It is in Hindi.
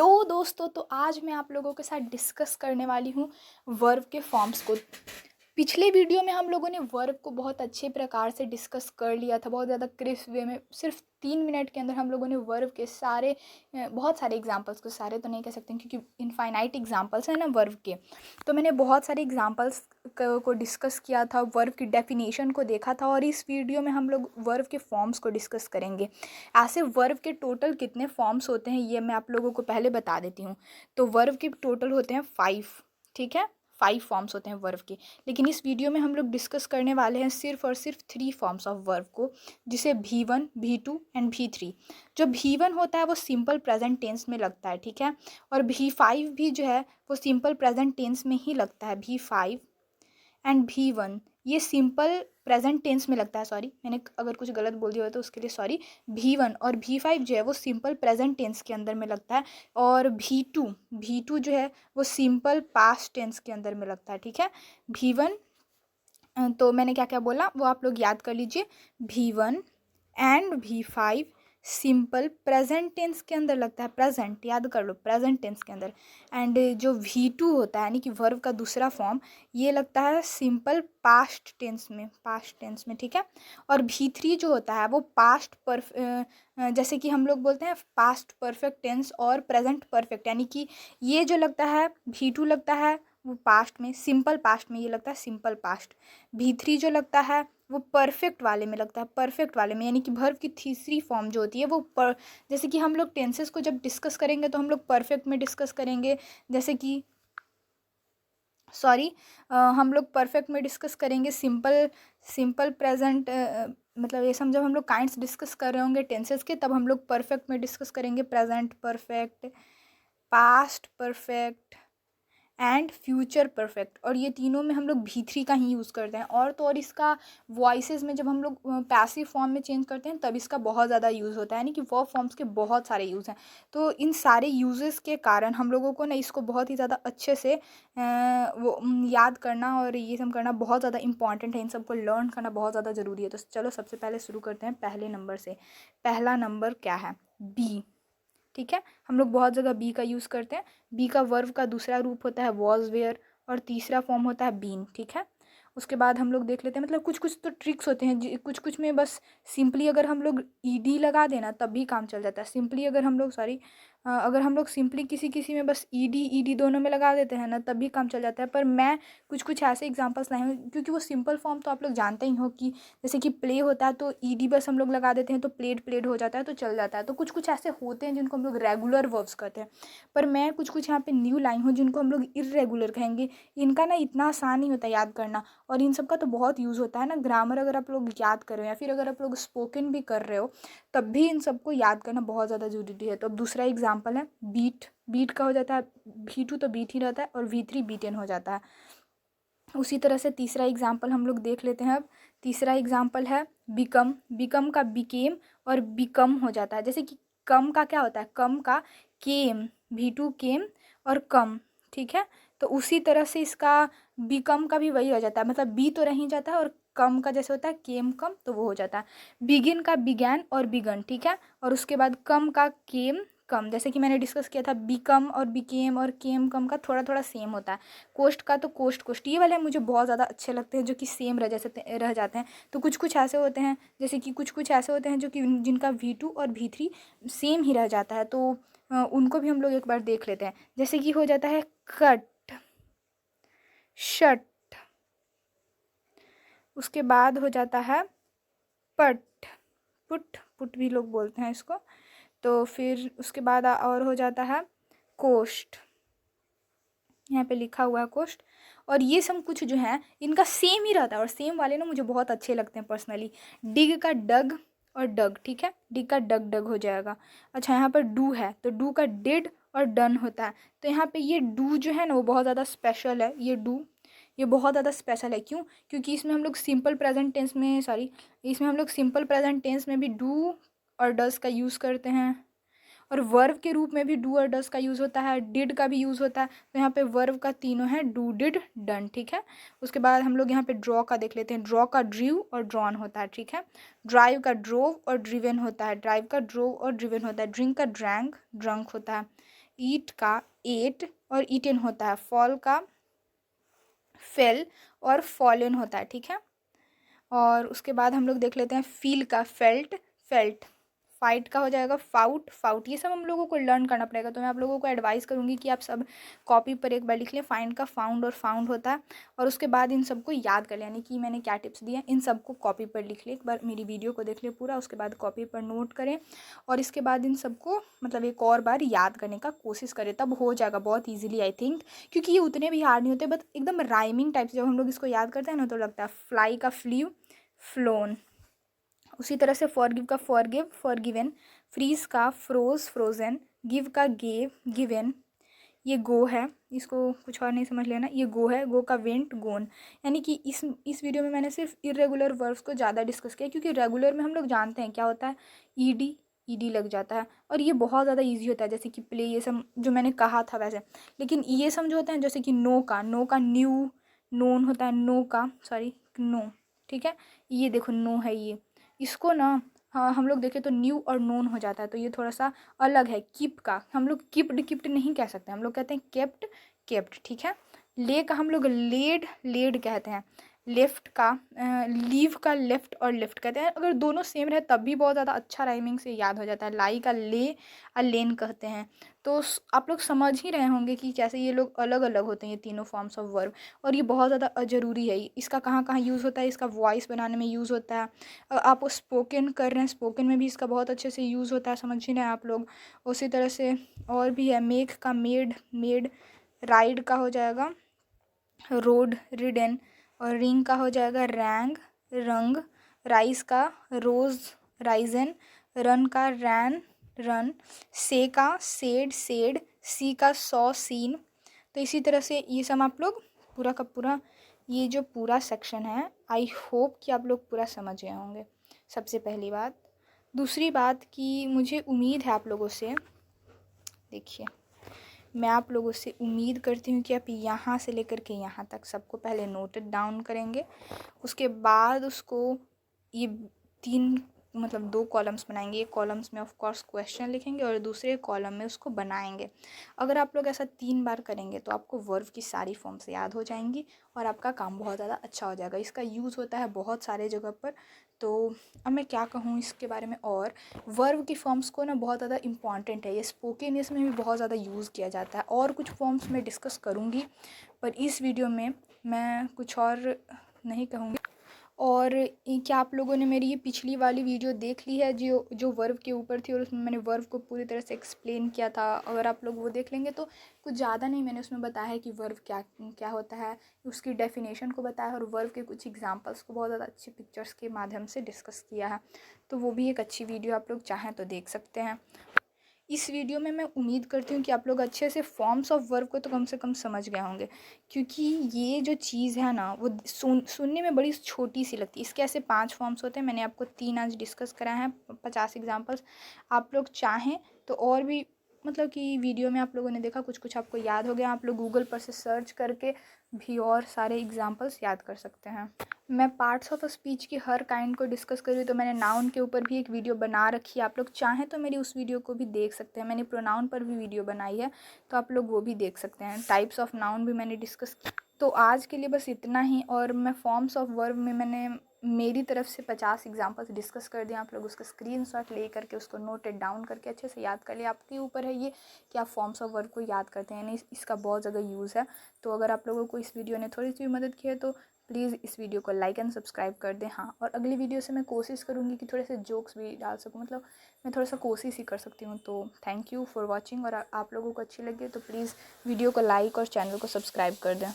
हेलो दोस्तों, तो आज मैं आप लोगों के साथ डिस्कस करने वाली हूँ वर्ब के फॉर्म्स को। पिछले वीडियो में हम लोगों ने वर्ब को बहुत अच्छे प्रकार से डिस्कस कर लिया था, बहुत ज़्यादा क्रिस्प वे में। सिर्फ 3 मिनट के अंदर हम लोगों ने वर्ब के बहुत सारे एग्जांपल्स को, सारे तो नहीं कह सकते क्योंकि इनफाइनाइट एग्जांपल्स हैं ना वर्ब के। तो मैंने बहुत सारे एग्जांपल्स को डिस्कस किया था, वर्ब की डेफिनेशन को देखा था, और इस वीडियो में हम लोग वर्ब के फॉर्म्स को डिस्कस करेंगे। ऐसे वर्ब के टोटल कितने फॉर्म्स होते हैं ये मैं आप लोगों को पहले बता देती हूँ। तो वर्ब के टोटल होते हैं 5, ठीक है। 5 फॉर्म्स होते हैं वर्ब के, लेकिन इस वीडियो में हम लोग डिस्कस करने वाले हैं सिर्फ और सिर्फ 3 फॉर्म्स ऑफ वर्ब को, जिसे V1, V2 एंड V3। जो V1 होता है वो सिंपल प्रेजेंट टेंस में लगता है, ठीक है। और V5 भी जो है वो सिंपल प्रेजेंट टेंस में ही लगता है। V5 एंड V1 ये सिंपल प्रेजेंट टेंस में लगता है। सॉरी, मैंने अगर कुछ गलत बोल दिया हो तो उसके लिए सॉरी। V1 और V5 जो है वो सिंपल प्रेजेंट टेंस के अंदर में लगता है, और V2 जो है वो सिंपल पास्ट टेंस के अंदर में लगता है, ठीक है। V1 तो मैंने क्या क्या बोला वो आप लोग याद कर लीजिए। V1 and V5 simple present tense के अंदर लगता है, प्रेजेंट याद कर लो, प्रेजेंट टेंस के अंदर। एंड जो V2 होता है यानी कि वर्ब का दूसरा फॉर्म, ये लगता है सिंपल पास्ट टेंस में, ठीक है। और V3 जो होता है वो जैसे कि हम लोग बोलते हैं पास्ट परफेक्ट टेंस और प्रेजेंट परफेक्ट, यानी कि ये जो लगता है V2 लगता है वो पास्ट में, सिंपल पास्ट में, ये लगता है सिंपल पास्ट। V3 जो लगता है वो परफेक्ट वाले में लगता है, परफेक्ट वाले में, यानी कि वर्ब की तीसरी फॉर्म जो होती है वो जैसे कि हम लोग टेंसेस को जब डिस्कस करेंगे तो हम लोग परफेक्ट में डिस्कस करेंगे। जैसे कि सॉरी, हम लोग परफेक्ट में डिस्कस करेंगे सिंपल प्रेजेंट, मतलब ये समझो हम लोग काइंड्स डिस्कस कर रहे होंगे टेंसेस के, तब हम लोग परफेक्ट में डिस्कस करेंगे present perfect, past perfect and future perfect. और ये तीनों में हम लोग V3 का ही यूज़ करते हैं। और तो और इसका वॉइसेस में जब हम लोग पैसिव फॉर्म में चेंज करते हैं तब इसका बहुत ज़्यादा यूज़ होता है, यानी कि वर्ब फॉर्म्स के बहुत सारे यूज़ हैं। तो इन सारे यूजेस के कारण हम लोगों को ना इसको बहुत ही ज़्यादा अच्छे से याद करना और ये सब करना बहुत ज़्यादा इंपॉर्टेंट है। इन सबको लर्न करना बहुत ज़्यादा ज़रूरी है। तो चलो सबसे पहले शुरू करते हैं पहले नंबर से। पहला नंबर क्या है? बी, ठीक है। हम लोग बहुत जगह बी का यूज़ करते हैं। बी का वर्ब का दूसरा रूप होता है वॉज वेयर, और तीसरा फॉर्म होता है बीन, ठीक है। उसके बाद हम लोग देख लेते हैं, मतलब कुछ कुछ तो ट्रिक्स होते हैं, कुछ कुछ में बस सिंपली अगर हम लोग ईडी लगा देना तब भी काम चल जाता है। सिंपली अगर हम लोग अगर हम लोग सिंपली किसी किसी में बस ईडी दोनों में लगा देते हैं ना तब भी काम चल जाता है। पर मैं कुछ कुछ ऐसे एग्जांपल्स लाए हूँ, क्योंकि वो सिंपल फॉर्म तो आप लोग जानते ही हो कि जैसे कि प्ले होता है तो ईडी बस हम लोग लगा देते हैं तो प्लेड हो जाता है तो चल जाता है। तो कुछ कुछ ऐसे होते हैं जिनको हम लोग रेगुलर वर्ब्स कहते हैं। पर मैं कुछ कुछ यहाँ पे न्यू लाइन हूँ जिनको हम लोग इर्रेगुलर कहेंगे। इनका ना इतना आसान नहीं होता याद करना, और इन सब का तो बहुत यूज़ होता है ना। ग्रामर अगर आप लोग याद कर रहे हो या फिर अगर आप लोग स्पोकन भी कर रहे हो तब भी इन सबको याद करना बहुत ज़्यादा जरूरी है। तो अब दूसरा एग्जाम्पल है बीट का हो जाता है V2 तो बीट ही रहता है, और V3 बीटेन हो जाता है। उसी तरह से तीसरा एग्जाम्पल हम लोग देख लेते हैं। अब तीसरा एग्जाम्पल है बिकम का बिकेम और बिकम हो जाता है। जैसे कि कम का क्या होता है? कम का केम, V2 केम और कम, ठीक है। तो उसी तरह से इसका बिकम का भी वही हो जाता है, मतलब बी तो रह ही जाता है, और कम का जैसे होता है केम कम तो वो हो जाता है। बिगिन का बिगैन और बिगन, ठीक है। और उसके बाद कम का केम कम, जैसे कि मैंने डिस्कस किया था बिकम और बिकेम और केम कम का थोड़ा थोड़ा सेम होता है। कोस्ट का तो कोस्ट ये वाले मुझे बहुत ज़्यादा अच्छे लगते हैं जो कि सेम रह जाते हैं। तो कुछ कुछ ऐसे होते हैं, जैसे कि कुछ कुछ ऐसे होते हैं जो कि जिनका V2 और V3 सेम ही रह जाता है। तो उनको भी हम लोग एक बार देख लेते हैं। जैसे कि हो जाता है कट, शट, उसके बाद हो जाता है पट, पुट भी लोग बोलते हैं इसको। तो फिर उसके बाद और हो जाता है कोस्ट, यहाँ पे लिखा हुआ है कोस्ट। और ये सब कुछ जो है इनका सेम ही रहता है, और सेम वाले ना मुझे बहुत अच्छे लगते हैं पर्सनली। डिग का डग और डग, ठीक है। डिग का डग हो जाएगा। अच्छा, यहाँ पर डू है तो डू का डिड और डन होता है। तो यहाँ पे ये डू जो है ना वो बहुत ज़्यादा स्पेशल है। ये बहुत ज़्यादा स्पेशल है। क्यों? क्योंकि इसमें हम लोग सिंपल प्रेजेंट टेंस में भी डू और डज का यूज़ करते हैं, और वर्ब के रूप में भी डू और डज का यूज़ होता है, डिड का भी यूज़ होता है। तो यहाँ पे वर्ब का तीनों है, डू डिड डन, ठीक है। उसके बाद हम लोग यहाँ पे ड्रॉ का देख लेते हैं। ड्रॉ का ड्रीव और ड्रॉन होता है, ठीक है। ड्राइव का ड्रोव और ड्रिवन होता है, ड्राइव का ड्रोव और ड्रिवन होता है। ड्रिंक का ड्रैंक ड्रंक होता है। ईट का एट और ईटन होता है, फॉल का फेल और फॉलन होता है, ठीक है। और उसके बाद हम लोग देख लेते हैं फील का फेल्ट, फेल्ट। फाइट का हो जाएगा फाउट, फाउट। ये सब हम लोगों को लर्न करना पड़ेगा, तो मैं आप लोगों को एडवाइस करूँगी कि आप सब कॉपी पर एक बार लिख लें। फाइंड का फाउंड और फाउंड होता है, और उसके बाद इन सबको याद कर लें, यानी कि मैंने क्या टिप्स दिए इन सबको कॉपी पर लिख लें। एक बार मेरी वीडियो को देख लें पूरा, उसके बाद कॉपी पर नोट करें, और इसके बाद इन सबको मतलब एक और बार याद करने का कोशिश करें, तब हो जाएगा बहुत ईजिली आई थिंक, क्योंकि ये उतने भी हार्ड नहीं होते, बट एकदम राइमिंग टाइप से जब हम लोग इसको याद करते हैं ना तो लगता है। फ्लाई का फ्ल्यू, फ्लोन। उसी तरह से फॉरगिव का फॉरगिव, फॉरगिवन। फ्रीज का फ्रोज, फ्रोजन। गिव का गेव, गिवन। ये गो है, इसको कुछ और नहीं समझ लेना, ये गो है, गो का वेंट, गोन। यानी कि इस वीडियो में मैंने सिर्फ इरेगुलर वर्ब्स को ज़्यादा डिस्कस किया, क्योंकि रेगुलर में हम लोग जानते हैं क्या होता है, ईडी, ईडी लग जाता है, और ये बहुत ज़्यादा ईजी होता है, जैसे कि प्ले, ये सब जो मैंने कहा था वैसे। लेकिन ये सब जो होता है, जैसे कि नो का, नो का न्यू, नोन होता है, नो का सॉरी नो, ठीक है। ये देखो नो है, ये इसको ना हाँ हम लोग देखें तो न्यू और नोन हो जाता है, तो ये थोड़ा सा अलग है। कीप का हम लोग किप्ड, किप्ड नहीं कह सकते, हम लोग कहते हैं केप्ट, केप्ट, ठीक है। ले का हम लोग लेड, लेड कहते हैं। लेफ्ट का लीव का लेफ्ट और लेफ्ट कहते हैं, अगर दोनों सेम रहे तब भी बहुत ज़्यादा अच्छा राइमिंग से याद हो जाता है। लाई का ले और लेन कहते हैं। तो आप लोग समझ ही रहे होंगे कि कैसे ये लोग अलग अलग होते हैं, ये तीनों फॉर्म्स ऑफ वर्ब, और ये बहुत ज़्यादा ज़रूरी है। इसका कहाँ कहाँ यूज़ होता है, इसका वॉइस बनाने में यूज़ होता है। आप स्पोकन कर रहे हैं, स्पोकन में भी इसका बहुत अच्छे से यूज़ होता है, समझ ही रहे हैं आप लोग। उसी तरह से और भी है। मेक का मेड, मेड। राइड का हो जाएगा रोड, रिडन। और रिंग का हो जाएगा रैंग, रंग। राइस का रोज़, राइजन। रन का रैन, रन। से का सेड, सेड। सी का सॉ, सीन। तो इसी तरह से ये सब आप लोग पूरा का पूरा, ये जो पूरा सेक्शन है, आई होप कि आप लोग पूरा समझ गए होंगे, सबसे पहली बात। दूसरी बात कि मुझे उम्मीद है आप लोगों से, देखिए मैं आप लोगों से उम्मीद करती हूँ कि आप यहाँ से लेकर के यहाँ तक सबको पहले नोटेड डाउन करेंगे, उसके बाद उसको ये तीन मतलब 2 कॉलम्स बनाएंगे। एक कॉलम्स में ऑफ कोर्स क्वेश्चन लिखेंगे और दूसरे कॉलम में उसको बनाएंगे। अगर आप लोग ऐसा 3 बार करेंगे तो आपको वर्ब की सारी फॉर्म्स याद हो जाएंगी और आपका काम बहुत ज़्यादा अच्छा हो जाएगा। इसका यूज़ होता है बहुत सारे जगह पर। तो अब मैं क्या कहूँ इसके बारे में, और वर्ब की फॉर्म्स को ना बहुत ज़्यादा इंपॉर्टेंट है, ये स्पोकन इसमें भी बहुत ज़्यादा यूज़ किया जाता है। और कुछ फॉर्म्स मैं डिस्कस करूँगी, पर इस वीडियो में मैं कुछ और नहीं कहूँगी। और क्या आप लोगों ने मेरी ये पिछली वाली वीडियो देख ली है जो जो वर्ब के ऊपर थी, और उसमें मैंने वर्ब को पूरी तरह से एक्सप्लेन किया था। अगर आप लोग वो देख लेंगे तो कुछ ज़्यादा नहीं मैंने उसमें बताया है कि वर्ब क्या क्या होता है, उसकी डेफिनेशन को बताया है, और वर्ब के कुछ एग्जांपल्स को बहुत ज़्यादा अच्छी पिक्चर्स के माध्यम से डिस्कस किया है। तो वो भी एक अच्छी वीडियो आप लोग चाहें तो देख सकते हैं। इस वीडियो में मैं उम्मीद करती हूँ कि आप लोग अच्छे से फॉर्म्स ऑफ वर्ब को तो कम से कम समझ गए होंगे, क्योंकि ये जो चीज़ है ना वो सुनने में बड़ी छोटी सी लगती है। इसके ऐसे 5 फॉर्म्स होते हैं, मैंने आपको 3 आज डिस्कस कराए हैं, 50 एग्जाम्पल्स। आप लोग चाहें तो और भी मतलब कि वीडियो में आप लोगों ने देखा कुछ कुछ आपको याद हो गया, आप लोग गूगल पर से सर्च करके भी और सारे एग्जाम्पल्स याद कर सकते हैं। मैं पार्ट्स ऑफ स्पीच की हर काइंड को डिस्कस करी, तो मैंने नाउन के ऊपर भी एक वीडियो बना रखी है, आप लोग चाहें तो मेरी उस वीडियो को भी देख सकते हैं। मैंने प्रोनाउन पर भी वीडियो बनाई है, तो आप लोग वो भी देख सकते हैं। टाइप्स ऑफ नाउन भी मैंने डिस्कस की। तो आज के लिए बस इतना ही, और मैं फॉर्म्स ऑफ वर्ब में मैंने मेरी तरफ से 50 एग्जाम्पल्स डिस्कस कर दिए। आप लोग उसका स्क्रीनशॉट ले करके उसको नोटेड डाउन करके अच्छे से याद कर लिए। आपके ऊपर है ये कि आप फॉर्म्स ऑफ वर्ब को याद करते हैं, यानी इसका बहुत ज़्यादा यूज़ है। तो अगर आप लोगों को इस वीडियो ने थोड़ी सी भी मदद की है तो प्लीज़ इस वीडियो को लाइक एंड सब्सक्राइब कर दें। हाँ, और अगली वीडियो से मैं कोशिश करूँगी कि थोड़े से जोक्स भी डाल सकूँ, मतलब मैं थोड़ा सा कोशिश ही कर सकती हूँ। तो थैंक यू फॉर वॉचिंग, और आप लोगों को अच्छी लगी तो प्लीज़ वीडियो को लाइक और चैनल को सब्सक्राइब कर दें।